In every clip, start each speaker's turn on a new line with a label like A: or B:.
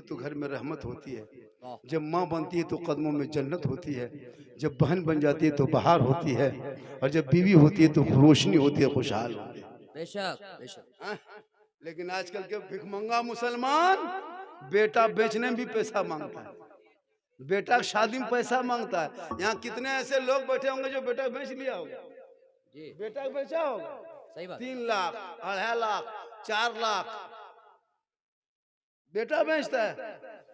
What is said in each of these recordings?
A: तो घर में रहमत होती है, जब माँ बनती है तो कदमों में जन्नत होती है, जब बहन बन जाती है तो बहार होती है, और जब बीवी होती है तो रोशनी होती है, खुशहाल होती है।
B: बेशक बेशक।
A: हाँ? लेकिन आजकल के भिखमंगा मुसलमान बेटा बेचने में भी पैसा मांगता है, बेटा शादी में पैसा मांगता है। यहाँ कितने ऐसे लोग बैठे होंगे जो बेटा बेच लिया होगा,
B: जी
A: बेटा बेचा होगा,
B: सही बात।
A: 3 लाख 2.5 लाख 4 लाख बेटा बेचता है।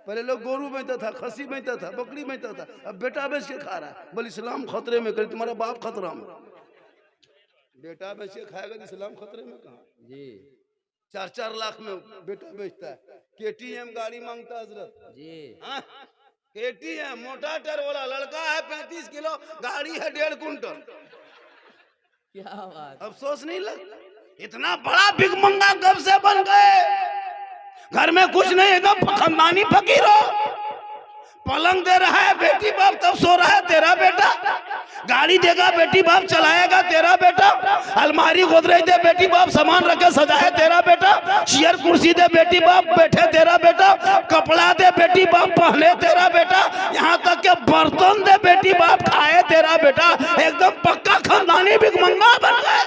A: पहले लोग गोरू बेचता था, खसी बेचता था, बकरी बेचता था, अब बेटा बेच के खा रहा है। बोल इस्लाम खतरे में, करे तुम्हारा बाप खतरा में। बेटा बेच के खाएगा तो इस्लाम खतरे में कहाँ?
B: जी
A: 4-4 लाख में बेटा बेचता है। केटीएम गाड़ी मांगता है हजरत।
B: जी
A: हाँ? केटीएम मोटा टर वाला लड़का है, 35 किलो, गाड़ी है 1.5 कुंटल।
B: क्या बात।
A: अफसोस नहीं लगता? इतना बड़ा भिखमंगा कब से बन गए? घर में कुछ नहीं, एकदम खानदानी फकीर हो। पलंग दे रहा है बेटी बाप तब सो रहा है तेरा बेटा, गाड़ी देगा बेटी बाप चलाएगा तेरा बेटा, अलमारी गोदरेज दे बेटी बाप सामान रखे सजाए तेरा बेटा, चेयर कुर्सी दे बेटी बाप बैठे तेरा बेटा, कपड़ा दे बेटी बाप पहने तेरा बेटा, यहाँ तक के बर्तन दे बेटी बाप खाए तेरा बेटा। एकदम पक्का खानदानी भिखमंगा बन गए।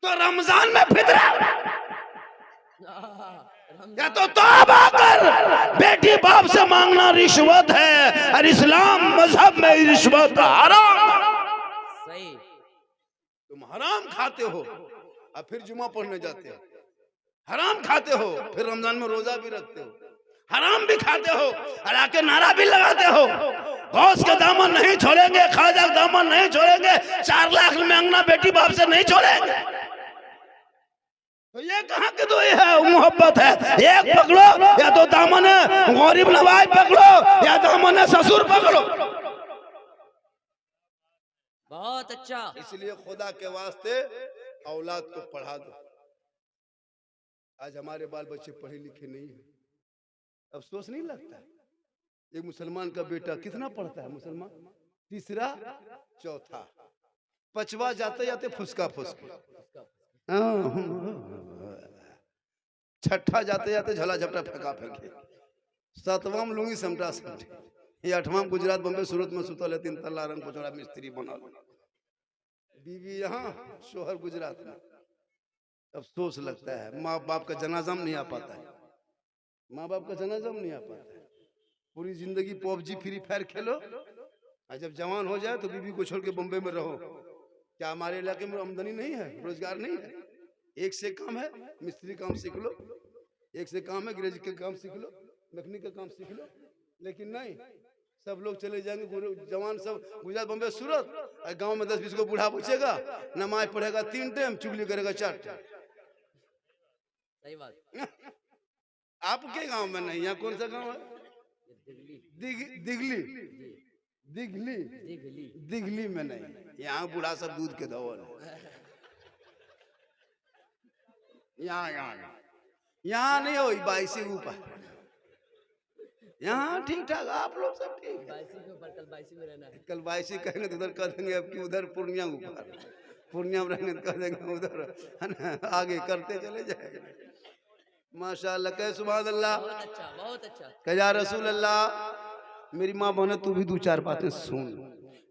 A: तो रमजान में फितरा या तो तौबा कर, बेटी बाप से मांगना रिश्वत है, और इस्लाम मजहब में रिश्वत हराम।
B: सही।
A: तुम हराम खाते हो और फिर जुमा पढ़ने जाते हो, हराम खाते हो फिर रमजान में रोजा भी रखते हो, हराम भी खाते हो और आके नारा भी लगाते हो, गौस के दामन नहीं छोड़ेंगे, ख्वाजा के दामन नहीं छोड़ेंगे, 4 लाख में मांगना बेटी बाप से नहीं छोड़ेंगे। तो ये कहाँ की दुई है, मोहब्बत है? एक पकड़ो, या तो दामन गरीब नवाज पकड़ो, या दामन ससुर पकड़ो।
B: बहुत अच्छा।
A: इसलिए खुदा के वास्ते औलाद को पढ़ा दो। आज हमारे बाल बच्चे पढ़े लिखे नहीं है, अफसोस नहीं लगता? एक मुसलमान का बेटा कितना पढ़ता है मुसलमान? तीसरा चौथा, पांचवा जाते जाते फुसका फुसका, छठा जाते जाते झला झपटा फेंका फेंके, 7वां में लूंगी समटा समटे, ये 8वां गुजरात बम्बे सूरत में सुतल है, 3 तल्ला रंग पोचड़ा मिस्त्री बनल, बीवी यहाँ शोहर गुजरात में। अफसोस लगता है, माँ बाप का जनाजा में नहीं आ पाता है, माँ बाप का जनाजा में नहीं आ पाता है। पूरी जिंदगी पबजी फ्री फायर खेलो, और जब जवान हो जाए तो बीवी को छोड़ के बम्बे में रहो। क्या हमारे इलाके में आमदनी नहीं है, रोजगार नहीं है? एक से काम है, मिस्त्री काम सीख लो, एक से काम है, ग्रेजुएट का काम सीख लो, मैकेनिक का काम सीख लो। लेकिन नहीं, सब लोग चले जाएंगे, जवान सब गुजरात बम्बे सूरत, और गांव में 10-20 को बूढ़ा पूछेगा, नमाज पढ़ेगा 3 टाइम, चुगली करेगा 4 टाइम।
B: सही बात।
A: आपके गांव में नहीं, यहाँ कौन सा गांव है? दिगली दिगली
B: दिगली
A: दिगली में नहीं, यहाँ बूढ़ा सब दूध के धोल है। यहाँ नहीं हो, 22 ऊपर, यहाँ ठीक ठाक, आप लोग सब ठीक है।
B: 22 के ऊपर कल 22 में रहना है।
A: कल 22 कहेंगे तो उधर कह देंगे अब कि उधर पूर्णिया ऊपर, पूर्णिया में रहेंगे तो कह देंगे उधर, है ना, आगे करते चले जाएंगे। माशाअल्लाह, कह सुभान अल्लाह,
B: बहुत अच्छा बहुत अच्छा।
A: कह या रसूल अल्लाह। मेरी माँ बहने तू भी 2-4 बातें सुन।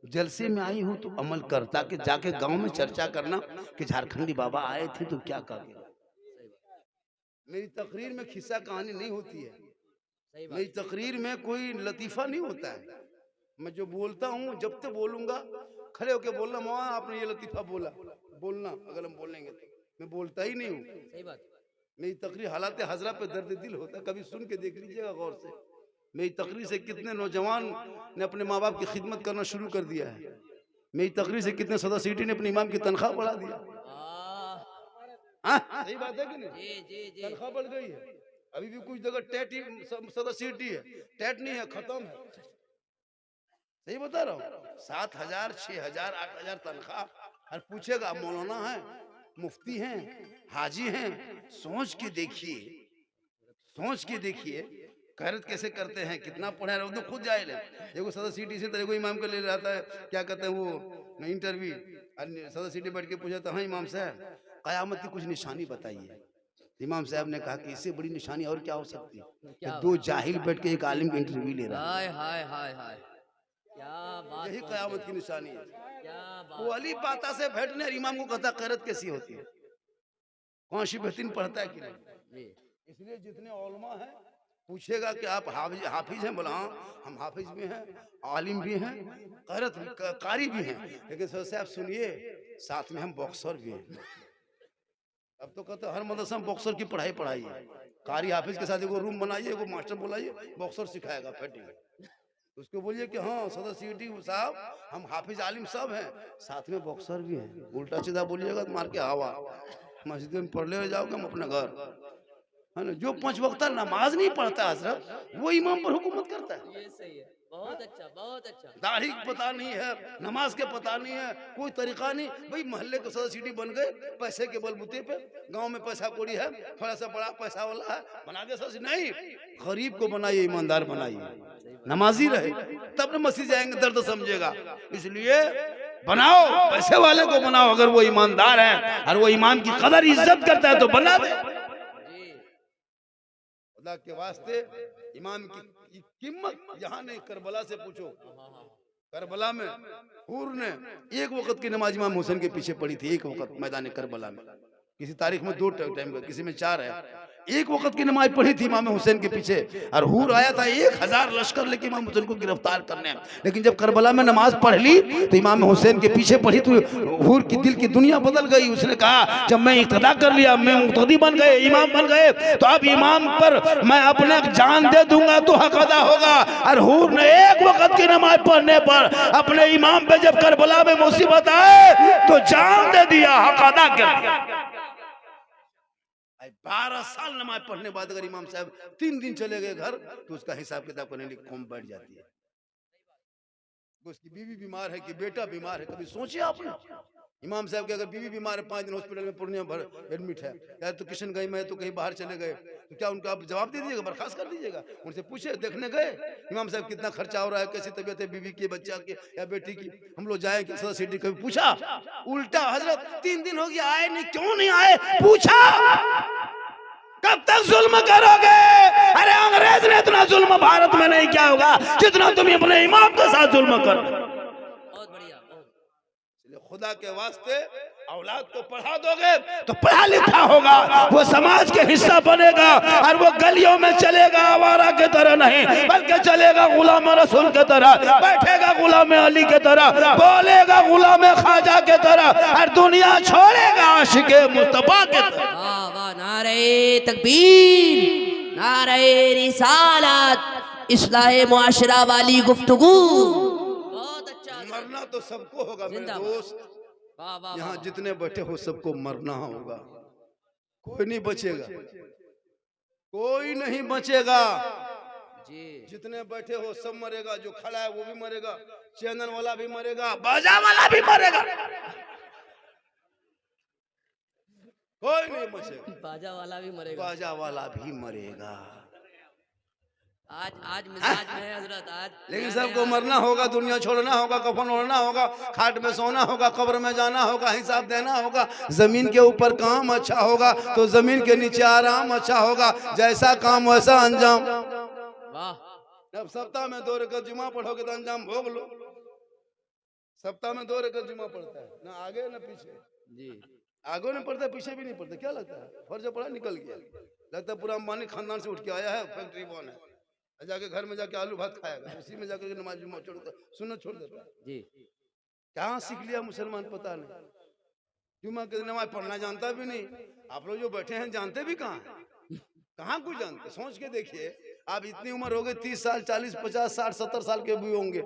A: जलसे में आई हूँ तो अमल करता, कि जाके गांव में चर्चा करना कि झारखंडी बाबा आए थे तो क्या कहा। मेरी तकरीर में खिस्सा कहानी नहीं होती है,
B: सही बात।
A: मेरी तकरीर में कोई लतीफा नहीं होता है। मैं जो बोलता हूँ जब तक बोलूंगा, खड़े होके बोलना, माँ आपने ये लतीफा बोला, बोलना, अगर हम बोलेंगे तो। मैं बोलता ही नहीं हूँ।
B: सही बात।
A: मेरी तकरीर हालात हजरा पे दर्द दिल होता है, कभी सुन के देख लीजिएगा गौर से। मेरी तकरीर से कितने नौजवान ने अपने माँ बाप की खिदमत करना शुरू कर दिया है। मेरी तकरीर से कितने सदा सिटी ने अपने इमाम की तनख्वाह बढ़ा दिया। सही बात है कि नहीं?
B: जी जी जी।
A: तनख्वाह बढ़ गई है। अभी भी कुछ जगह टेट ही सदा सिटी है, टेट नहीं है, खत्म है। सही बता रहा हूँ, 7,000 6,000 8,000 तनख्वाह। और पूछेगा मौलाना है, मुफ्ती हैं, हाजी हैं, सोच के देखिए, सोच के देखिए खैरत कैसे करते हैं, कितना पढ़े रहे, तो खुद जाए ले। देखो सदा सिटी से तेरे को इमाम के ले रहता है, क्या कहते हैं वो इंटरव्यू, सदा सिटी बैठ के पूछा था, हाँ इमाम साहब कयामत की कुछ निशानी बताइए। इमाम साहब ने कहा कि इससे बड़ी निशानी और क्या हो सकती है
B: क्या
A: कि दो जाहिल बैठ के एक आलिम की इंटरव्यू ले रहा है।
B: हाय हाय हाय हाय, क्या बात
A: यही
B: पहुंच
A: कयामत
B: गई।
A: की निशानी है।
B: क्या
A: वो
B: बात।
A: अली बाता से बैठने और इमाम को कहता कैरत कैसी होती है, कौन सी बेहतरीन पढ़ता है कि नहीं।
B: जी
A: इसलिए जितने उलमा हैं पूछेगा कि आप हाफिज हैं, बोला हाँ हम हाफिज भी हैं, आलिम भी हैं, कैरत भी कारी भी हैं, लेकिन सर साहब सुनिए साथ में हम बॉक्सर भी हैं। अब तो कहते हैं हर मदरसा में बॉक्सर की पढ़ाई पढ़ाई है, कारी हाफिज के साथ एगो रूम बनाइए, एगो मास्टर बुलाइए, बॉक्सर सिखाएगा फाइटिंग। उसको बोलिए कि हाँ सदर सीटी साहब हम हाफिज आलिम सब हैं, साथ में बॉक्सर भी हैं, उल्टा सीधा बोलिएगा तो मार के हवा। मस्जिद में पढ़ ले जाओगे हम अपने घर, है ना। जो 5 वक्ता नमाज नहीं पढ़ता हजरत वो इमाम पर हुकूमत करता है।
B: ये सही है, बहुत अच्छा बहुत अच्छा।
A: दाढ़ी पता नहीं है, नमाज के पता नहीं है, कोई तरीका नहीं। भाई मोहल्ले के सदर सीटी बन गए पैसे के बलबूते पे, गांव में पैसा कौड़ी है, थोड़ा सा बड़ा पैसा वाला है बना दे सदस्य, नहीं गरीब को बनाइए, ईमानदार बनाइए, नमाजी रहे, तब न मस्जिद जाएंगे दर्द समझेगा। इसलिए बनाओ, पैसे वाले को बनाओ, अगर वो ईमानदार है और वो इमाम की कदर इज्जत करता है तो बना दे।
B: जी
A: खुदा के वास्ते इमाम की कीमत यहाँ नहीं, करबला से पूछो। करबला में हूर ने एक वक्त की नमाज इमाम हुसैन के पीछे पड़ी थी, एक वक्त मैदान करबला में। किसी तारीख में 2 टाइम का, किसी में 4 है। एक वक्त की नमाज पढ़ी थी इमाम हुसैन के पीछे, और हूर आया था 1000 लश्कर लेके इमाम हुसैन को गिरफ्तार करने। लेकिन जब करबला में नमाज पढ़ ली तो इमाम हुसैन के पीछे पढ़ी तो हूर की दिल की दुनिया बदल गई। उसने कहा जब मैं इक्तदा कर लिया, मैं मुक्तदी बन गए, इमाम बन गए, तो अब इमाम पर मैं अपने जान दे दूंगा तो हक अदा होगा। और हूर ने एक वक्त की नमाज पढ़ने पर अपने इमाम पे जब करबला में मुसीबत आए तो जान दे दिया, हक अदा कर दिया। 12 साल नमाज पढ़ने बाद अगर इमाम साहब 3 दिन चले गए घर तो उसका हिसाब किताब करने की कौम बैठ जाती है। उसकी बीवी बीमार है कि बेटा बीमार है, कभी सोचे आपने? इमाम साहब के अगर बीवी बीमार है, 5 दिन हॉस्पिटल में पूर्णिया भर एडमिट है, या तो किशन गई मैं तो कहीं बाहर चले गए, तो क्या उनका आप जवाब दे दीजिएगा, बर्खास्त कर दीजिएगा? उनसे पूछे, देखने गए इमाम साहब कितना खर्चा हो रहा है, कैसी तबीयत है बीवी की, बच्चा की या बेटी की, हम लोग जाए कि सदर सिटी, कभी पूछा? उल्टा हजरत 3 दिन हो गया आए नहीं, क्यों नहीं आए पूछा? कब तक जुल्म करोगे? अरे अंग्रेज ने इतना जुल्म भारत में नहीं किया होगा जितना तुम अपने इमाम के साथ जुल्म करो।
B: बहुत बढ़िया।
A: इसलिए खुदा के वास्ते औलाद को पढ़ा दोगे तो पढ़ा लिखा होगा, वो समाज के हिस्सा बनेगा, और वो गलियों में चलेगा आवारा के तरह नहीं, बल्कि चलेगा गुलाम रसूल के तरह, बैठेगा गुलाम अली के तरह, बोलेगा गुलाम ख्वाजा के तरह, और दुनिया छोड़ेगा आशिके मुस्तफा के तरह।
B: वाह वाह, नारे तकबीर, नारे रिसालत, इस्लाह मुआशरा वाली गुफ्तगू। बहुत अच्छा।
A: मरना तो सबको होगा मेरे
B: जिंदाबाद।
A: दोस्त,
B: वाह वाह
A: यहाँ
B: वाह।
A: जितने बैठे हो सबको मरना होगा, कोई नहीं बचेगा, कोई नहीं बचेगा।
B: जी
A: जितने बैठे हो सब मरेगा, जो खड़ा है वो भी मरेगा, चैनल वाला भी मरेगा, बाजा वाला भी मरेगा, कोई नहीं बचेगा।
B: बाजा वाला भी मरेगा।
A: बाजा वाला भी मरेगा,
B: आज मिजाज में है हजरत, आज
A: लेकिन सबको मरना होगा, दुनिया छोड़ना होगा, कफन ओढ़ना होगा, खाट में सोना होगा, कब्र में जाना होगा, हिसाब देना होगा। जमीन के ऊपर काम अच्छा होगा तो जमीन के नीचे आराम अच्छा होगा, जैसा काम वैसा अंजाम।
B: वाह।
A: जब सप्ताह में 2 रकात जुमा पढ़ोगे तो अंजाम भोग लो। सप्ताह में 2 रकात जुमा पढ़ता है, ना आगे ना पीछे।
B: जी
A: आगे नहीं पढ़ता, पीछे भी नहीं पढ़ता, क्या लगता है फर्ज पढ़ा निकल गया, लगता है पूरा अंबानी खानदान से उठ के आया है, फैक्ट्री बॉन है, जाके घर में जाके आलू भात खाएगा, उसी में जाकर नमाज जुमा छोड़ता, सुन्नत छोड़ देता।
B: जी
A: कहाँ सीख लिया मुसलमान पता नहीं, जुमा के नमाज पढ़ना जानता भी नहीं। आप लोग जो बैठे हैं जानते भी कहाँ हैं, कहाँ कुछ जानते? सोच के देखिए, आप इतनी उम्र हो गई, 30 साल 40 50 60 70 साल के भी होंगे,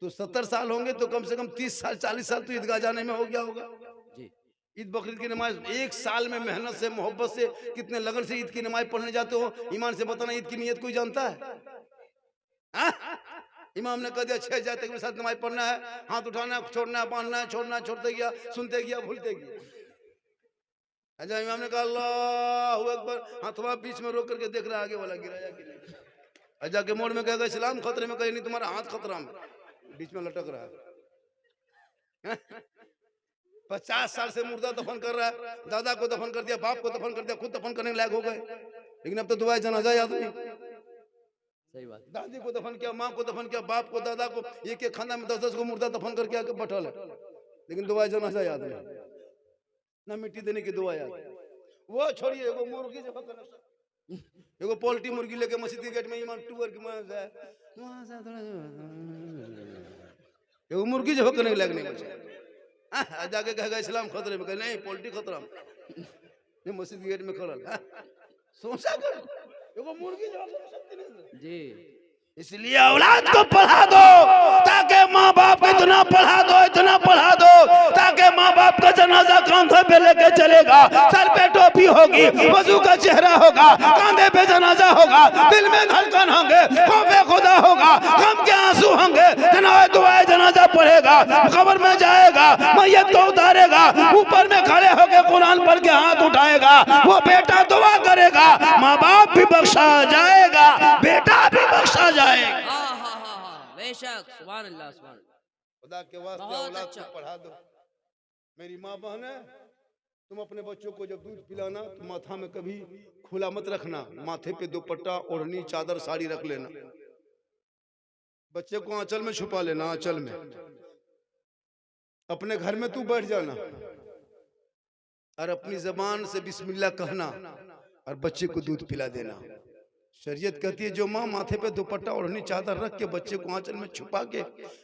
A: तो 70 साल होंगे तो कम से कम 30 साल 40 साल तो ईदगाह जाने में हो गया होगा।
B: जी
A: ईद बकरीद की नमाज 1 साल में मेहनत से मोहब्बत से कितने लगन से ईद की नमाज पढ़ने जाते हो, ईमान से बताना ईद की नियत कोई जानता है? हा? इमाम ने कह दिया 6 जाते के साथ नमाज पढ़ना है, हाथ उठाना छोड़ना बांधना छोड़ना, छोड़ते गया सुनते गया भूलते गया। अच्छा इमाम ने कहा अल्लाहु अकबर, हाँ थोड़ा बीच में रोक करके देख रहा आगे वाला गिराया कि नहीं, अच्छा के मोड़ में कहेगा इस्लाम खतरे में, कहीं नहीं तुम्हारा हाथ खतरा में, बीच में लटक रहा है। 50 साल से मुर्दा दफन कर रहा है, दादा को दफन कर दिया, बाप को दफन कर दिया, खुद दफन करने लायक हो गए, लेकिन अब तो दुआए जनाजा याद नहीं।
B: सही बात।
A: दादी को दफन किया, माँ को दफन किया, बाप को, दादा को, एक एक खाना में 10-10 को मुर्दा दफन करके आके बैठल है, लेकिन दुआए जनाजा याद नहीं, ना मिट्टी देने की दुआ याद। वो छोड़िए, एगो मुर्गी जब एगो पोल्ट्री मुर्गी लेके मस्जिद के गेट में ईमान टूर के एगो मुर्गी जो करने लगने बचा जाके कहेगा इस्लाम खतरे में, कहे नहीं पोल्ट्री खतरा में, ये मस्जिद के गेट में खड़ा सोचा कर एगो मुर्गी जो
B: जी।
A: इसलिए औलाद को पढ़ा दो ताकि माँ बाप इतना पढ़ा दो ताकि माँ बाप का जनाजा कांधे पे लेके चलेगा, सर पे टोपी होगी, वजू का चेहरा होगा, कांधे पे जनाजा होगा, दिल में धड़कन होंगे, खौफे खुदा होगा, गम के आंसू होंगे, जनाजा दुआए जनाजा पढ़ेगा, कब्र में जाएगा, मैयत को उतारेगा, ऊपर में खड़े होकर कुरान पढ़ के हाथ उठाएगा, वो बेटा दुआ करेगा, माँ बाप भी बख्शा जाएगा, बेटा भी बख्शा जाएगा।
B: बेशक, सुभान अल्लाह, सुभान अल्लाह।
A: खुदा के वास्ते औलाद को पढ़ा दो। मेरी माँ बहन है, तुम अपने बच्चों को जब दूध पिलाना तो माथा में कभी खुला मत रखना, माथे पे दुपट्टा, ओढ़नी, चादर, साड़ी रख लेना, बच्चे को आंचल में छुपा लेना, आंचल में। अपने घर में तू बैठ जाना और अपनी जबान से बिस्मिल्लाह कहना और बच्चे को दूध पिला देना। शरीयत कहती है जो माँ माथे पे दुपट्टा ओढ़नी चादर रख के बच्चे को आंचल में छुपा के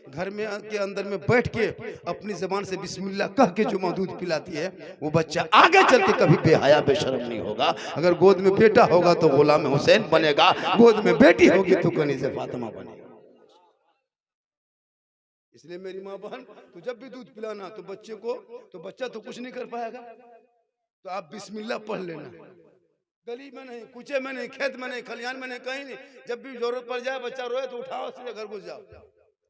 A: घर में के अंदर में बैठ के अपनी जबान से बिस्मिल्लाह कह के जो माँ दूध पिलाती है, वो बच्चा आगे चल के कभी बेहया बेशर्म नहीं होगा। अगर गोद में बेटा होगा तो गुलाम हुसैन बनेगा, गोद में बेटी होगी तो कनीज़े फातिमा बनेगा। इसलिए मेरी माँ बहन, तू जब भी दूध पिलाना तो बच्चे को, तो बच्चा तो कुछ नहीं कर पाएगा, तो आप बिस्मिल्लाह पढ़ लेना। गली में नहीं, कुचे में नहीं, खेत में नहीं, खलिहान में नहीं, कहीं नहीं। जब भी जरूरत पड़ जाए, बच्चा रोए तो उठाओ, सीधे घर घुस जाओ,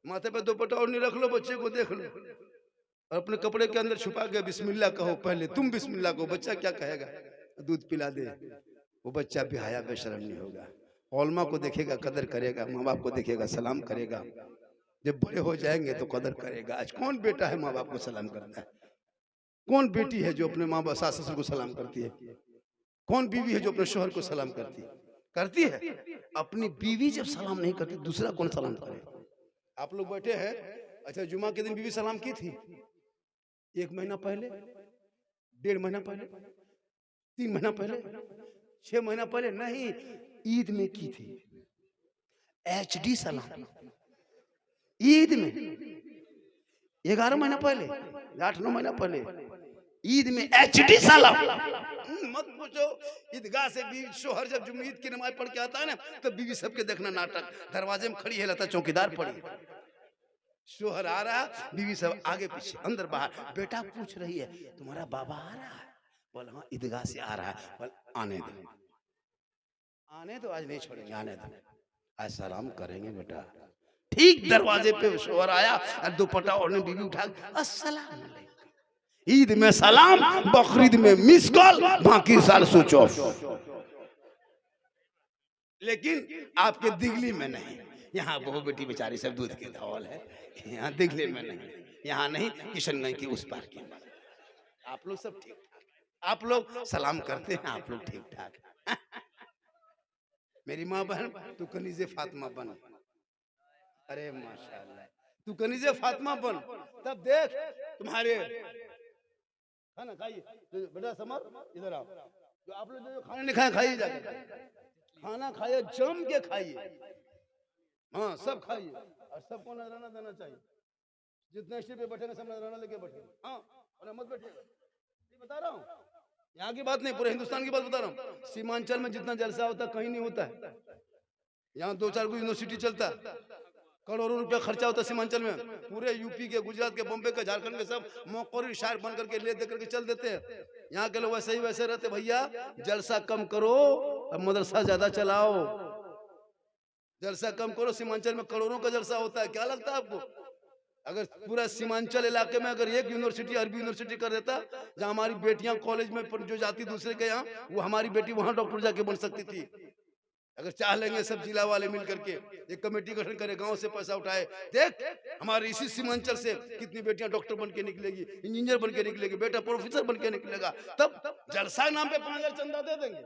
A: माथे पे दुपट्टा ओढ़नी रख लो, बच्चे को देख लो और अपने कपड़े के अंदर छुपा के बिस्मिल्लाह कहो। पहले तुम बिस्मिल्लाह कहो, बच्चा क्या कहेगा, दूध पिला दे, वो बच्चा बेहया बेशर्म नहीं होगा। औलमा को देखेगा, कदर करेगा, माँ बाप को देखेगा, सलाम करेगा। जब बड़े हो जाएंगे तो कदर करेगा। आज कौन बेटा है माँ बाप को सलाम करता है? कौन बेटी है जो अपने माँ बाप सास ससुर को सलाम करती है? कौन बीवी है जो अपने शोहर को सलाम करती है? अपनी बीवी जब सलाम नहीं करती, दूसरा कौन सलाम करे? आप लोग बैठे हैं, अच्छा जुमा के दिन बीवी सलाम की थी? 1 महीना पहले, 1.5 महीना पहले, 3 महीना पहले, 6 महीना पहले नहीं, ईद में की थी। HD सलाम ईद में, 11 महीना पहले, 8-9 महीना पहले ईद में HD सलाम। मत पूछो, ईदगाह से बीवी शोहर जब ईद की नमाज पढ़ के आता है ना, तो बीवी सबके देखना नाटक, दरवाजे में खड़ी है, लगता चौकीदार पड़ी, शोहर आ रहा, बीवी सब आगे पीछे, अंदर बाहर। बेटा पूछ रही है, तुम्हारा बाबा आ रहा है? बोल हाँ, ईदगाह से आ रहा है। बोल आने दो, आज नहीं छोड़ेंगे, आने दो, आज सलाम करेंगे बेटा। ठीक दरवाजे पे शोहर आया और दुपट्टा ओढ़ने बीवी उठा, अस्सलाम वालेकुम। ईद में सलाम, बकरीद में मिस कॉल, बाकी साल स्विच ऑफ। लेकिन आपके दिगली में नहीं, यहाँ बहू बेटी बेचारी सब दूध के धौल है, यहाँ दिगली में नहीं, यहाँ नहीं, किशनगंज की उस पार की। आप लोग सब ठीक ठाक, आप लोग सलाम करते हैं, आप लोग ठीक ठाक। मेरी माँ बहन, तू कनीज़े फातिमा बन। अरे माशाल्लाह, तू कनीज़े फातिमा बन, तब देख तुम्हारे खाना खाइए बेटा। समर इधर आओ, जो आप लोग जो खाना नहीं खाए खाइए, जाके खाना खाइए, जम के खाइए, हाँ सब खाइए, और सबको नजराना देना चाहिए। जितने स्टेज पे बैठे ना, सब नजराना लेके बैठे, हाँ, और मत बैठिएगा। बता रहा हूँ, यहाँ की बात नहीं, पूरे हिंदुस्तान की बात बता रहा हूँ। सीमांचल में जितना जलसा होता कहीं नहीं होता है। यहाँ 2-4 यूनिवर्सिटी चलता, करोड़ों रुपया खर्चा होता सीमांचल में। पूरे यूपी के, गुजरात के, बम्बे के, झारखंड के सब मौकरी शायर बन करके ले दे करके चल देते हैं। यहाँ के लोग वैसे ही वैसे रहते। भैया जलसा कम करो, अब मदरसा ज्यादा चलाओ, जलसा कम करो। सीमांचल में करोड़ों का जलसा होता है, क्या लगता है आपको? अगर पूरा सीमांचल इलाके में अगर एक यूनिवर्सिटी, अरबी यूनिवर्सिटी कर देता, जहाँ हमारी बेटियां कॉलेज में जो जाती दूसरे के यहाँ, वो हमारी बेटी वहां डॉक्टर जाके बन सकती थी। अगर चाह लेंगे सब जिला वाले मिल करके एक कमेटी गठन करे, गांव से पैसा उठाए, देख हमारे इसी सीमांचल से कितनी बेटियां डॉक्टर बन के निकलेगी, इंजीनियर बन के निकलेगी, बेटा प्रोफेसर बन के निकलेगा, तब जलसा नाम पे 5,000 चंदा दे देंगे।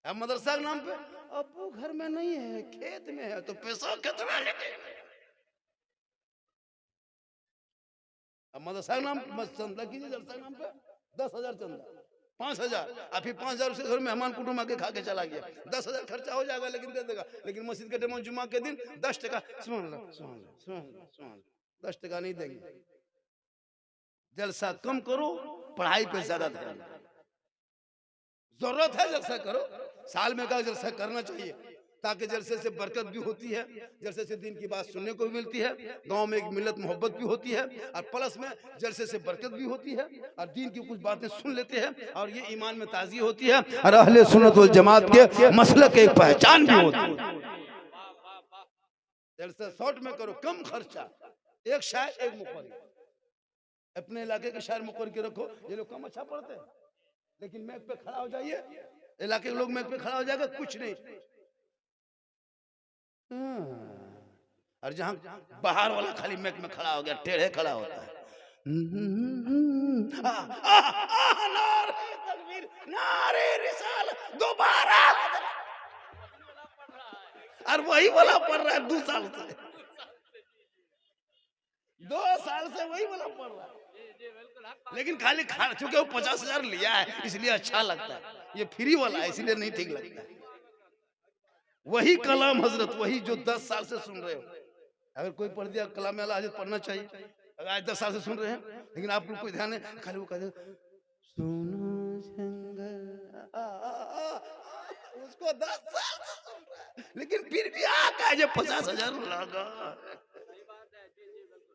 A: अब मदरसा के नाम पे अबू घर में नहीं है, खेत में है, तो पैसा कितना लेंगे? अब मदरसा के नाम चंदा कीजिए, जलसा के नाम पे 10,000 चंदा, 5,000, और फिर 5,000 से घर मेहमान कुटुंब आके खा के चला गया, 10,000 खर्चा हो जाएगा, लेकिन दे देगा। लेकिन मस्जिद के टाइम जुम्मा के दिन 10 टका 10 टका नहीं देंगे। जलसा कम करो, पढ़ाई पे ज्यादा ध्यान दो। जरूरत है जलसा करो, साल में का जलसा करना चाहिए, ताकि जलसे से बरकत भी होती है, जलसे से दिन की बात सुनने को भी मिलती है, गांव में एक मिलत मोहब्बत भी होती है, और प्लस में जलसे से बरकत भी होती है, और दीन की कुछ बातें सुन लेते हैं, और ये ईमान में ताज़ी होती है, और अहले सुन्नत वल जमात के मसलक की एक पहचान भी होती है। जलसा शॉर्ट में करो, कम खर्चा, एक शायर एक मुकर्री, अपने इलाके के शायर मुकर्री के रखो। ये लोग कम अच्छा पढ़ते हैं, लेकिन मैक पे खड़ा हो जाइए, इलाके के लोग मैक पे खड़ा हो जाएगा, कुछ नहीं। और जहां बाहर वाला खाली मैक में खड़ा हो गया, टेढ़े खड़ा होता है, नारे तकबीर, नारे रिसालत, दोबारा, और वही वाला पढ़ रहा है 2 साल से, 2 साल से वही वाला पढ़ रहा है, लेकिन खाली चूंकि वो 50,000 लिया है इसलिए अच्छा लगता है, ये फ्री वाला है इसलिए नहीं ठीक लगता है। वही कलाम हजरत, वही जो 10 साल से सुन रहे हो, अगर कोई पढ़ दिया कलाम अल्लाह हजरत पढ़ना चाहिए। अगर आज 10 साल से सुन रहे हैं, लेकिन आप लोग को ध्यान है, खाली वो कहते सुनो जंगल, उसको 10 साल से सुन रहा है, लेकिन फिर भी आका जो 50,000 लगा।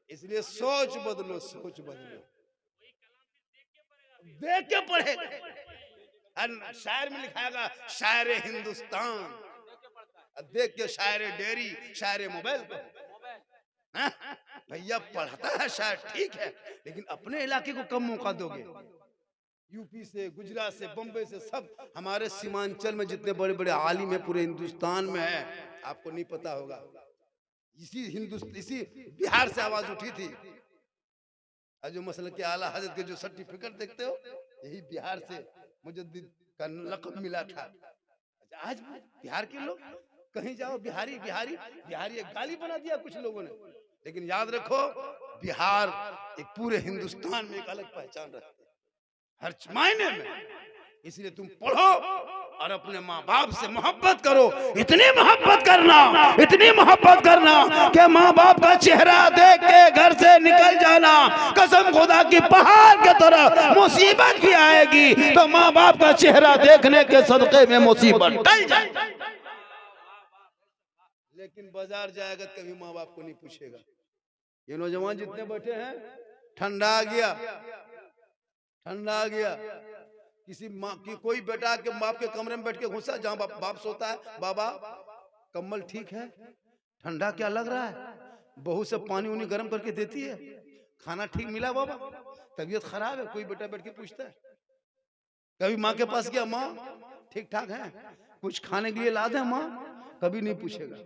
A: इसलिए सोच बदलो, सोच बदलो, देख के पढ़े। शायर में लिखाएगा शायर हिंदुस्तान, देख के शायर डेयरी, शायर मोबाइल पर। भैया पढ़ता है शायर ठीक है, लेकिन अपने इलाके को कम मौका दोगे। यूपी से, गुजरात से, बम्बई से, सब हमारे सीमांचल में जितने बड़े बड़े आलिम है पूरे हिंदुस्तान में है, आपको नहीं पता होगा। इसी बिहार से आवाज उठी थी, जो मसले के आला हजरत के जो सर्टिफिकेट देखते हो, यही बिहार से मुजद्दिद का लक़ब मिला था। आज बिहार के लोग कहीं जाओ बिहारी बिहारी बिहारी, एक गाली बना दिया कुछ लोगों ने, लेकिन याद रखो बिहार एक पूरे हिंदुस्तान में एक अलग पहचान रखते हैं, हर मायने में। इसलिए तुम पढ़ो और अपने माँ बाप से मोहब्बत करो, इतनी मोहब्बत करना, इतनी मोहब्बत करना कि माँ बाप का चेहरा देख के घर से निकल जाना। कसम खुदा की पहाड़ के तरह मुसीबत भी आएगी तो माँ बाप का चेहरा देखने के सदके में मुसीबत टल जाए। लेकिन बाजार जाएगा कभी माँ बाप को नहीं पूछेगा। ये नौजवान जितने बैठे हैं, ठंडा आ गया, ठंडा आ गया, किसी माँ की कोई बेटा के बाप के कमरे में बैठ के घुसा, जहां बाप सोता है, बाबा कम्बल ठीक है, ठंडा क्या लग रहा है, बहू से पानी उनी गर्म करके देती है, खाना ठीक मिला बाबा, तबीयत खराब है, कोई बेटा बैठ के पूछता है। कभी माँ के पास गया, माँ ठीक ठाक है, कुछ खाने के लिए ला दे माँ, कभी नहीं पूछेगा।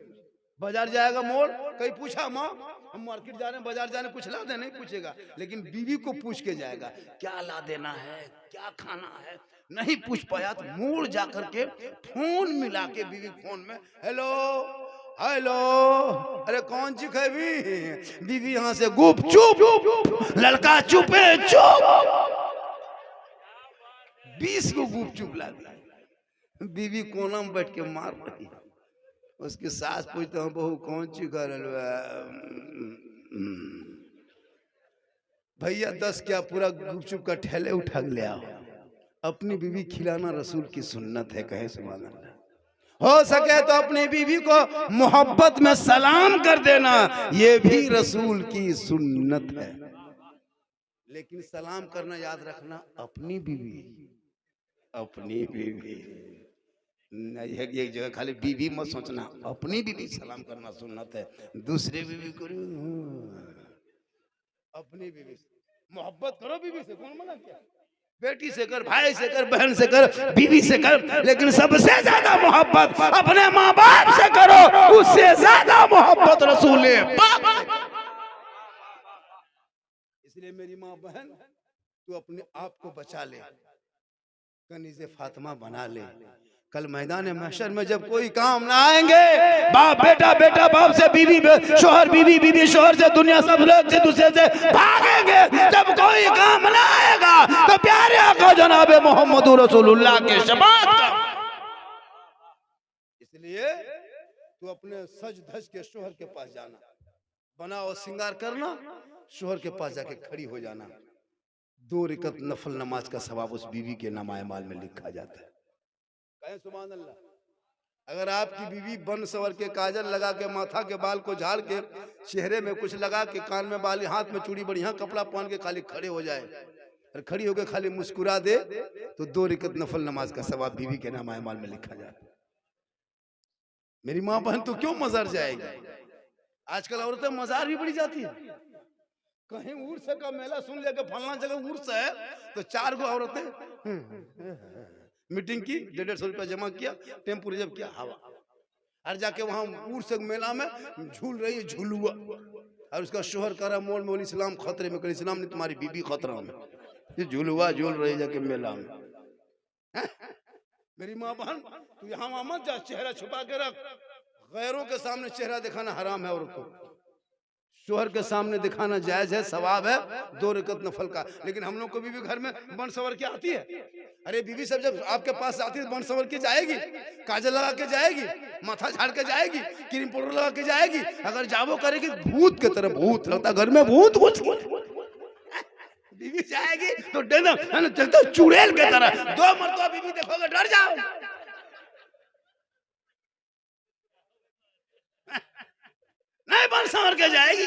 A: बाजार जाएगा मोड़, कहीं पूछा माँ हम मार्केट जा रहे हैं, बाजार जाने कुछ ला दे, नहीं पूछेगा। लेकिन बीवी को पूछ के जाएगा, क्या ला देना है, क्या खाना है, नहीं पूछ पाया तो मोड़ जाकर के फोन मिला के बीवी फोन में, हेलो हेलो, अरे कौन ची खैबी, बीवी यहाँ से गुप चुप, लड़का चुपे चुप, 20 को गुप चुप ला दिया। बीवी कोना में बैठ के मार रही है, उसकी सास पूछते हैं, बहू कौन ची कर भैया 10 क्या पूरा गुपचुप का ठेले उठा ले आओ। अपनी बीवी खिलाना रसूल की सुन्नत है, कहे सुभान अल्लाह। हो सके तो अपनी बीवी को मोहब्बत में सलाम कर देना, ये भी रसूल की सुन्नत है। लेकिन सलाम करना याद रखना, अपनी बीवी, अपनी बीवी, एक जगह खाली बीवी मत सोचना, अपनी बीवी सलाम करना सुन्नत है, दूसरे बीवी को अपनी बीवी से मोहब्बत करो, बीवी से कौन मना किया। बेटी से कर, भाई से कर, बहन से कर, बीवी से कर, लेकिन सबसे ज्यादा मोहब्बत अपने माँ बाप से करो, उससे ज्यादा मोहब्बत रसूल पाक से करो। इसलिए मेरी माँ बहन, तू अपने आप को बचा ले, कनीज़े फातिमा बना ले। कल मैदान महशर में जब कोई काम ना आएंगे, बाप बेटा, बेटा बाप से, बीवी शोहर, बीवी बीवी शोहर से, दुनिया सब लोग से दूसरे से भागेंगे। जब कोई काम ना आएगा तो प्यारे आका जनाब मोहम्मद रसूलुल्लाह के शफाअत का। इसलिए तू अपने सज धज के शोहर के पास जाना, बना और श्रृंगार करना, शोहर के पास जाके खड़ी हो जाना। 2 रकात नफल नमाज का सवाब उस बीवी के नामाए माल में लिखा जाता है। कहें सुभान अल्लाह। अगर आपकी बीवी बन सवर के, काजल लगा के, माथा के बाल को झाड़ के, चेहरे में कुछ लगा के, कान में बाली, हाथ में चूड़ी, बढ़िया कपड़ा पहन के खाली खड़े हो जाए और खड़ी होकर खाली मुस्कुरा दे, तो 2 रकात नफल नमाज का सवाब बीवी के नामाए माल में लिखा जाता है। मेरी माँ बहन तो क्यों मजार जाएगी? आजकल औरतें मजार भी बढ़ी जाती है। कहीं उर्स का मेला सुन लेके फलना जगह उर्स है तो 4 गो औरतें मीटिंग की, 150 रुपया जमा किया, टेम्पो रिजर्व किया, हवा, और जाके वहां उर्स मेला में झूल रही है झूलुआ, और उसका शोहर कह रहा मोल मोल इस्लाम खतरे में, कर इस्लाम ने तुम्हारी बीबी खतरा में, ये झूलुआ झूल रही जाके मेला में। मेरी माँ बहन, तू यहाँ मत जा, चेहरा छुपा के रख। गैरों के सामने चेहरा दिखाना हराम है औरत को, शोहर के सामने दिखाना जायज है, सवाब है 2 रकात नफल का। लेकिन हम लोग को बीवी घर में बन सवर के आती है। अरे बीवी सब जब आपके पास आती है बन सवर के जाएगी, काजल लगा के जाएगी, माथा झाड़ के जाएगी, क्रीम पाउडर लगा के जाएगी। अगर जाबो करेगी भूत के तरह, भूत लगता घर में, भूत कुछ बीवी जाएगी तो चलता चुड़ैल के तरह। 2 मरतबा बीवी देखोगे डर जाओ। नहीं बन संवर के जाएगी,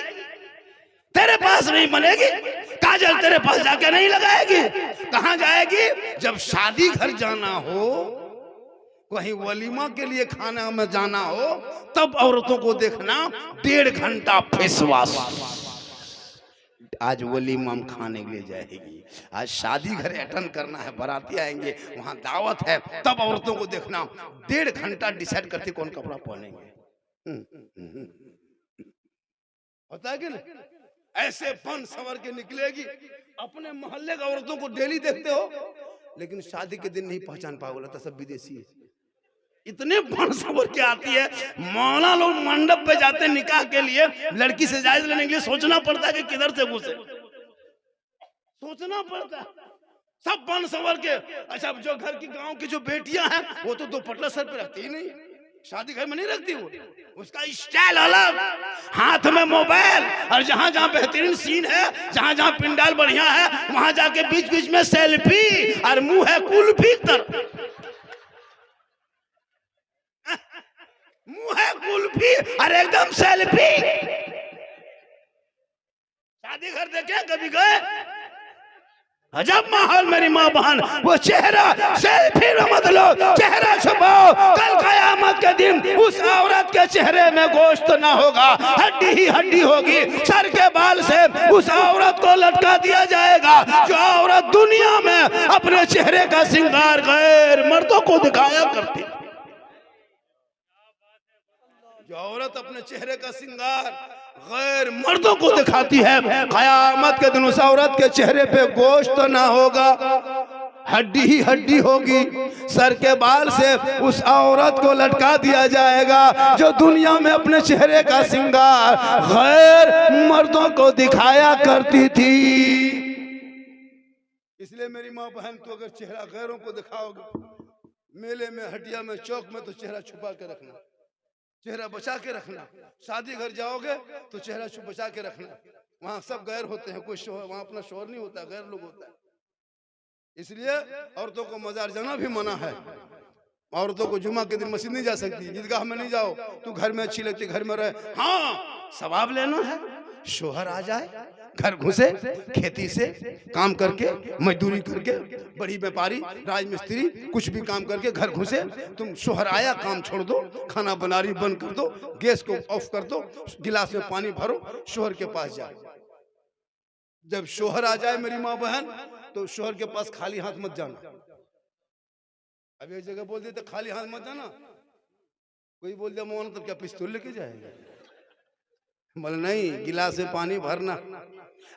A: तेरे पास नहीं बनेगी, काजल तेरे पास जाके नहीं लगाएगी। कहां जाएगी? जब शादी घर जाना हो, कहीं वलीमा के लिए खाना में जाना हो, तब औरतों को देखना 1.5 घंटा फेसवाश। आज वलीमा में खाने के लिए जाएगी, आज शादी घर अटेंड करना है, बाराती आएंगे, वहां दावत है, तब औरतों को देखना 1.5 घंटा डिसाइड करती कौन कपड़ा पहनेंगे। होता है कि नहीं? ऐसे बन सवर के निकलेगी। अपने मोहल्ले के औरतों को डेली देखते हो, लेकिन शादी के दिन नहीं पहचान पाओगे, तो सब विदेशी है। इतने बन सवर के आती है। मौला लोग मंडप पे जाते हैं निकाह के लिए, लड़की से जायज लेने के लिए सोचना पड़ता है कि किधर से घुसे, सोचना पड़ता है। सब बन सवर के। अच्छा, जो घर की गांव की जो बेटियां हैं, वो तो 2 पटला सर पे रखती ही नहीं, शादी घर में नहीं रखती वो, उसका स्टाइल अलग, हाथ में मोबाइल, और जहां जहां बेहतरीन सीन है, जहां जहां पिंडाल बढ़िया है, वहां जाके बीच बीच में सेल्फी, और मुंह है कुल्फी तर, मुंह है कुल्फी और एकदम सेल्फी। शादी घर देखे कभी गए? अजब माहौल। मेरी माँ बहन, वो चेहरा सेल्फी में मत लो, चेहरा छुपाओ। कल कयामत के दिन उस औरत के चेहरे में गोश्त ना होगा, हड्डी ही हड्डी होगी। सर के बाल से उस औरत को लटका दिया जाएगा। जो औरत दुनिया में अपने चेहरे का श्रृंगार गैर मर्दों को दिखाया करती, जो औरत अपने चेहरे का श्रृंगार गैर मर्दों को दिखाती है, कयामत के दिन उस औरत के चेहरे पे गोश्त ना होगा, हड्डी ही हड्डी होगी। सर के बाल से उस औरत को लटका दिया जाएगा जो दुनिया में अपने चेहरे का श्रृंगार गैर मर्दों को दिखाया करती थी। इसलिए मेरी माँ बहन, तो अगर चेहरा गैरों को दिखाओगे, मेले में, हटिया में, चौक में, तो चेहरा छुपा के रखना, चेहरा बचा के रखना। शादी घर जाओगे तो चेहरा बचा के रखना। वहां सब गैर होते हैं, कोई शोहर, वहां अपना शोहर नहीं होता, गैर लोग होता है। इसलिए औरतों को मजार जाना भी मना है। औरतों को जुमा के दिन मस्जिद नहीं जा सकती, ईदगाह में नहीं जाओ। तू घर में अच्छी लगती, घर में रहे। हाँ, सवाब लेना है। शोहर आ जाए, घर घुसे, खेती से काम करके, मजदूरी करके, बड़ी व्यापारी, राजमिस्त्री, कुछ भी काम करके घर घुसे। तुम शोहर आया, काम छोड़ दो, खाना बनारी बंद कर दो, गैस को ऑफ कर दो, गिलास में पानी भरो, शोहर के पास जाओ। जब शोहर आ जाए मेरी माँ बहन, तो शोहर के पास खाली हाथ मत जाना। अब एक जगह बोल दिया तो खाली हाथ मत जाना, कोई बोल दिया मोहन तो क्या पिस्तौल लेके जाएगा? बोले नहीं, गिलास में पानी भरना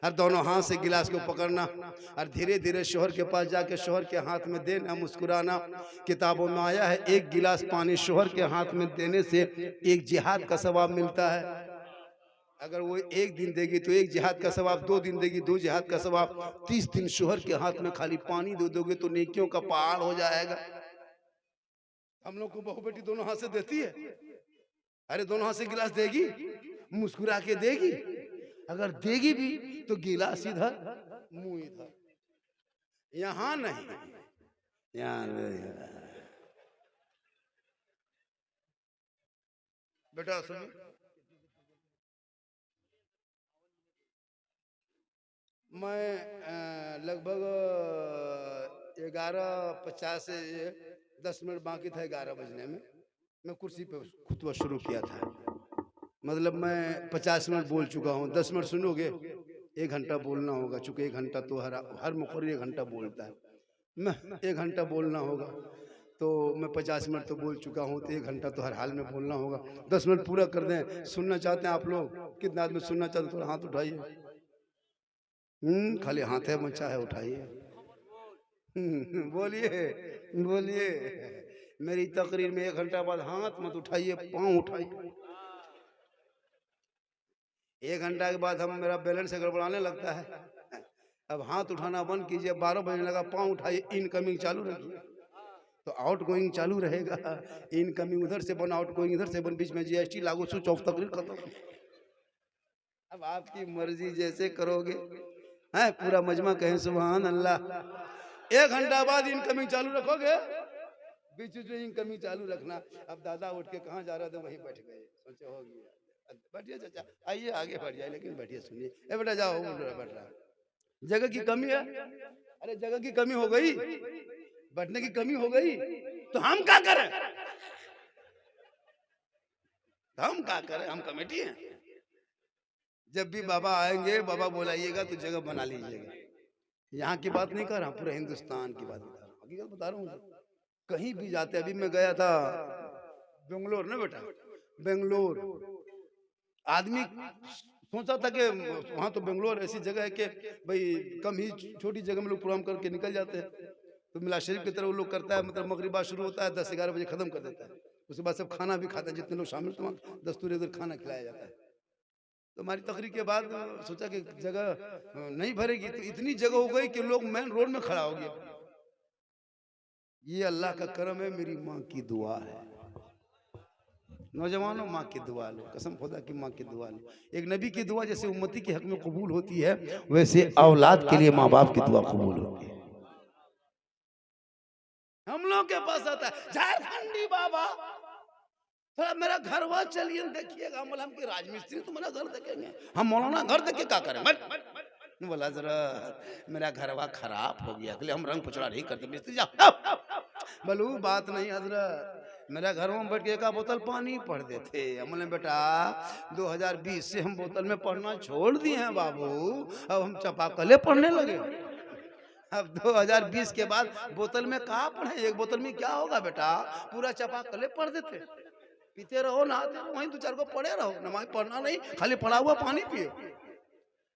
A: और दोनों हाथ से गिलास को पकड़ना और धीरे धीरे शोहर के पास जाके शोहर के हाथ में देना, मुस्कुराना। किताबों में आया है एक गिलास पानी शोहर के हाथ में देने से एक जिहाद का सवाब मिलता है। अगर वो एक दिन देगी तो एक जिहाद का सवाब, 2 दिन देगी 2 जिहाद का सवाब, 30 दिन शोहर के हाथ में खाली पानी दे दोगे तो नेकियों का पहाड़ हो जाएगा। हम लोग को बहू बेटी दोनों हाथ से देती है, अरे दोनों हाथ से गिलास देगी, मुस्कुरा के देगी। अगर देगी भी तो गिलास इधर मुंह इधर, यहां नहीं, यहां बेटा सुनिए, मैं लगभग 11:50 से 10 मिनट बाकी था 11 बजने में, मैं कुर्सी पे खुतबा शुरू किया था। मतलब मैं 50 मिनट बोल चुका हूँ, 10 मिनट सुनोगे, 1 घंटा बोलना होगा, चूंकि 1 घंटा तो हर मुखर्री 1 घंटा बोलता है, मैं 1 घंटा बोलना होगा, तो मैं 50 मिनट तो बोल चुका हूँ, तो 1 घंटा तो हर हाल में बोलना होगा। 10 मिनट पूरा कर दें। सुनना चाहते हैं आप लोग? कितना आदमी सुनना चाहते हैं? थोड़ा हाथ उठाइए। खाली हाथ है मचा है, उठाइए। बोलिए बोलिए। मेरी तकरीर में 1 घंटा बाद हाथ मत उठाइए, पाँव उठाइए। 1 घंटा के बाद हम मेरा बैलेंस गड़बड़ाने लगता है, अब हाथ उठाना बंद कीजिए। 12 बजने लगा, पाँव उठाइए, इनकमिंग चालू रखिए तो आउट गोइंग चालू रहेगा। इनकमिंग उधर से बन, आउट गोइंग इधर से बन, बीच में GST लागू, स्विच ऑफ, तकरीर खत्म। अब आपकी मर्जी जैसे करोगे। है पूरा मजमा कहें सुभान अल्लाह। 1 घंटा बाद इनकमिंग चालू रखोगे, बीच में इनकमिंग चालू रखना। अब दादा उठ के कहाँ जा रहे थे, वहीं बैठ गए, सोचे हो गया। बैठिए चाचा, आइए आगे बढ़ जाए, लेकिन बैठिए सुनिए। ए बेटा जाओ, बैठ रहा, जगह की कमी है। अरे जगह की कमी हो गई, बैठने की कमी हो गई, तो हम क्या करें? हम क्या करें? हम कमेटी हैं। जब भी बाबा आएंगे, बाबा बुलाइएगा तो जगह बना लीजिएगा। यहाँ की बात नहीं कर रहा, पूरे हिंदुस्तान की बात बता रहा हूँ, हकीकत बता रहा हूँ। कहीं भी जाते, अभी मैं गया था बेंगलोर ना बेटा, बेंगलोर। आदमी सोचा था कि वहाँ तो बेंगलोर ऐसी जगह है कि भाई कम ही छोटी जगह में लोग प्रोग्राम करके निकल जाते हैं। तो मिला शरीफ की तरह वो लोग करता है, मतलब मगरिबा शुरू होता है, 10-11 बजे खत्म कर देता है। उसके बाद सब खाना भी खाता है, जितने लोग शामिल तमाम दस्तूर इधर खाना खिलाया जाता है। तो हमारी तकरीर के बाद सोचा कि जगह नहीं भरेगी, तो इतनी जगह हो गई कि लोग मेन रोड में खड़ा हो गया। ये अल्लाह का करम है, मेरी माँ की दुआ है। नौजवानों, माँ की दुआ लो, कसम खुदा की माँ की दुआ लो। एक नबी की दुआ जैसे उम्मती के हक में कबूल होती है, वैसे औलाद के लिए माँ बाप की दुआ कबूल होती है। हम लोग के पास आता है झारखंडी बाबा, थोड़ा मेरा घर वह चलिए देखिएगा। हम बोला की राजमिस्त्री तुम्हारा घर देखेंगे, हम मौलाना घर देख के क्या करें? बोला जरा मेरा घर वह खराब हो गया, हम रंग पुचड़ा नहीं करते, मिस्त्री जाओ। बोलू बात नहीं हजरत, मेरा घर में बैठ के 1 बोतल पानी पढ़ देते। हमने बेटा 2020 से हम बोतल में पढ़ना छोड़ दिए हैं बाबू, अब हम चापाकले पढ़ने लगे। अब 2020 के बाद बोतल में कहाँ पढ़े? 1 बोतल में क्या होगा बेटा, पूरा चापाकले पढ़ देते। पीते रहो, नहाते रहो, वहीं 2-4 को पढ़े रहो। नमाज पढ़ना नहीं, खाली पढ़ा हुआ पानी पियो।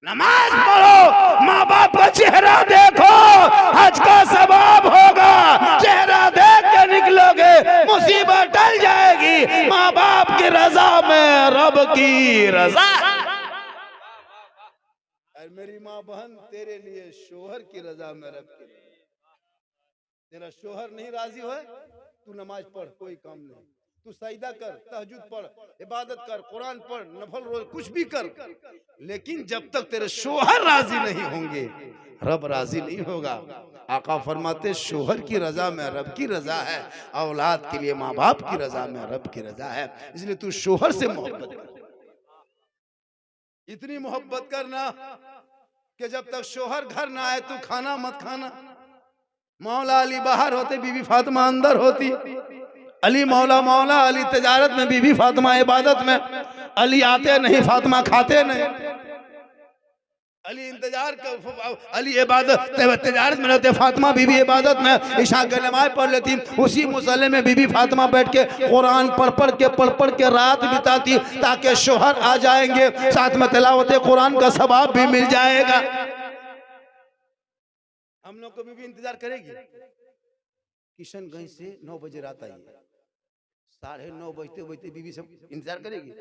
A: नमाज पढ़ो, माँ बाप का चेहरा देखो, हज का सवाब होगा। चेहरा देख के निकलोगे, मुसीबत टल जाएगी। माँ बाप की रजा में रब की रजा। और मेरी माँ बहन तेरे लिए शोहर की रजा में रब की रजा। तेरा शोहर नहीं राजी हो, तू नमाज पढ़, कोई काम नहीं। तू सजदा कर, तहज्जुद पढ़, इबादत कर, कुरान पढ़, नफल रोज कुछ भी कर, लेकिन जब तक तेरे शोहर राजी नहीं होंगे, रब राजी नहीं होगा। आका फरमाते शोहर की रजा में रब की रजा है, औलाद के लिए माँ बाप की रजा में रब की रजा है। इसलिए तू शोहर से मोहब्बत कर, इतनी मोहब्बत करना कि जब तक शोहर घर ना आए तू खाना मत खाना। मौला अली बाहर होते, बीबी फातिमा अंदर होती। अली मौला मौला, अली तिजारत में, बीबी फातिमा इबादत में। अली आते नहीं, फातिमा खाते नहीं। अली इंतजार कर, अली इबादत तिजारत में रहते, फातिमा बीबी इबादत में इशा के नमाज पढ़ लेती। उसी मुसल्ले में बीबी फातिमा बैठ के कुरान पढ़ के रात बिताती, ताकि शोहर आ जाएंगे, साथ में तिलावत कुरान का सवाब भी मिल जाएगा। हम लोग को बीबी इंतजार करेगी। किशनगंज से 9 बजे रात आई है, 9:30 बजते बजते बीबी सब इंतजार करेगी।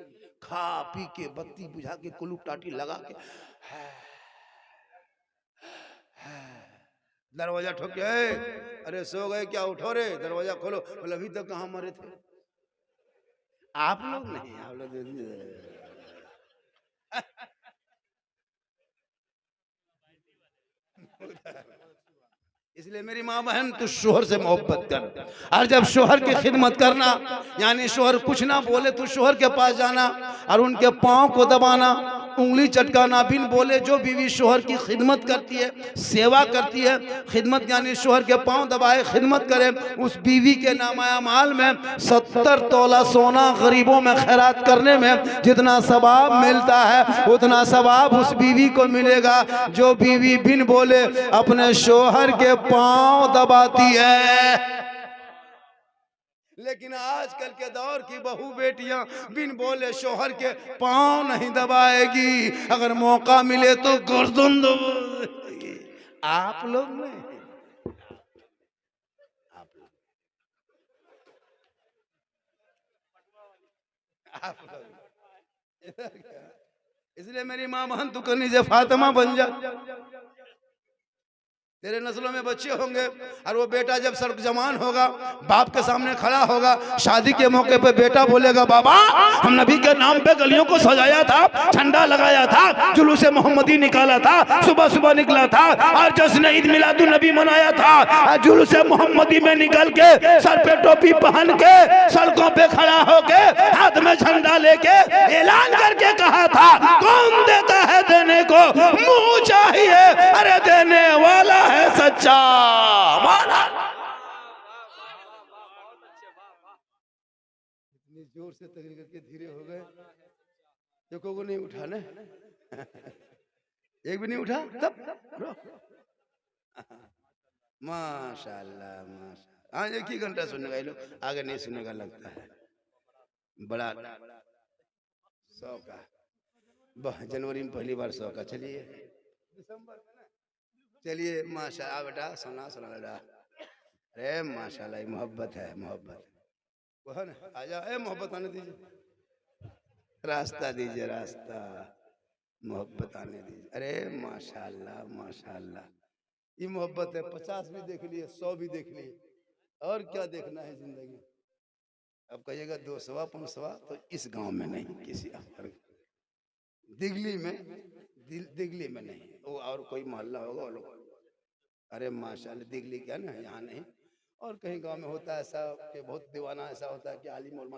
A: खा पी के बत्ती बुझा के कुलूप टाटी लगा के दरवाजा ठोके, अरे सो गए क्या, उठो रे, दरवाजा खोलो। बोले अभी तक कहाँ मरे थे आप लोग? नहीं, आप लोग इसलिए मेरी माँ बहन, तू शोहर से मोहब्बत कर, और जब शोहर की खिदमत करना, यानी शोहर कुछ ना बोले तो शोहर के पास जाना और उनके पाँव को दबाना, उंगली चटकाना। बिन बोले जो बीवी शोहर की खिदमत करती है, सेवा करती है, खिदमत यानी शोहर के पाँव दबाए खिदमत करे, उस बीवी के नामाया माल में 70 तोला सोना गरीबों में खैरात करने में जितना सवाब मिलता है, उतना सवाब उस बीवी को मिलेगा जो बीवी बिन बोले अपने शोहर के पाँव दबाती है। लेकिन आजकल के दौर की बहू बेटियां बिन बोले शोहर के पाँव नहीं दबाएगी, अगर मौका मिले तो गर्दन दबाएगी। आप लोग नहीं, आप लोग। इसलिए मेरी माँ बहन तू करनी से फातिमा बन जा, तेरे नस्लों में बच्चे होंगे, और वो बेटा जब सर जवान होगा, बाप के सामने खड़ा होगा, शादी के मौके पे बेटा बोलेगा, बाबा हम नबी के नाम पे गलियों को सजाया था, झंडा लगाया था, जुलूस मोहम्मदी निकाला था, सुबह सुबह निकला था, और जश्न ईद मिलादुन नबी मनाया था, जुलूस मोहम्मदी में निकल के सर पे टोपी पहन के सड़कों पे खड़ा होके हाथ में झंडा लेके ऐलान करके कहा था, कौन देता है देने को मुंह चाहिए, अरे देने वाला है सच्चा हमारा। इतनी जोर से तकरीर करके धीरे हो गए, देखो को नहीं उठा ना, एक भी नहीं उठा तब माशाल्लाह माशाल्लाह। हाँ, एक ही घंटा सुनेगा ये लोग, आगे नहीं सुनेगा लगता है। बड़ा 100 का जनवरी में पहली बार 100 का, चलिए दिसंबर में ना, चलिए माशाल्लाह बेटा, सुना सुना बेटा, अरे माशाल्लाह मोहब्बत है, मोहब्बत वह ना, आजा ए मोहब्बत आने दीजिए, रास्ता दीजिए, रास्ता मोहब्बत आने दीजिए। अरे माशाल्लाह माशाल्लाह, ये मोहब्बत है। 50 भी देख लिए, 100 भी देख लिए, और क्या देखना है जिंदगी। अब कहिएगा 200 500, तो इस गांव में नहीं, किसी दिगली में, दिगली में नहीं, वो और कोई मोहल्ला होगा वो लोग। अरे माशाल्लाह, दिगली क्या ना, यहाँ नहीं, और कहीं गांव में होता है ऐसा कि बहुत दीवाना ऐसा होता है कि आलिम उलमा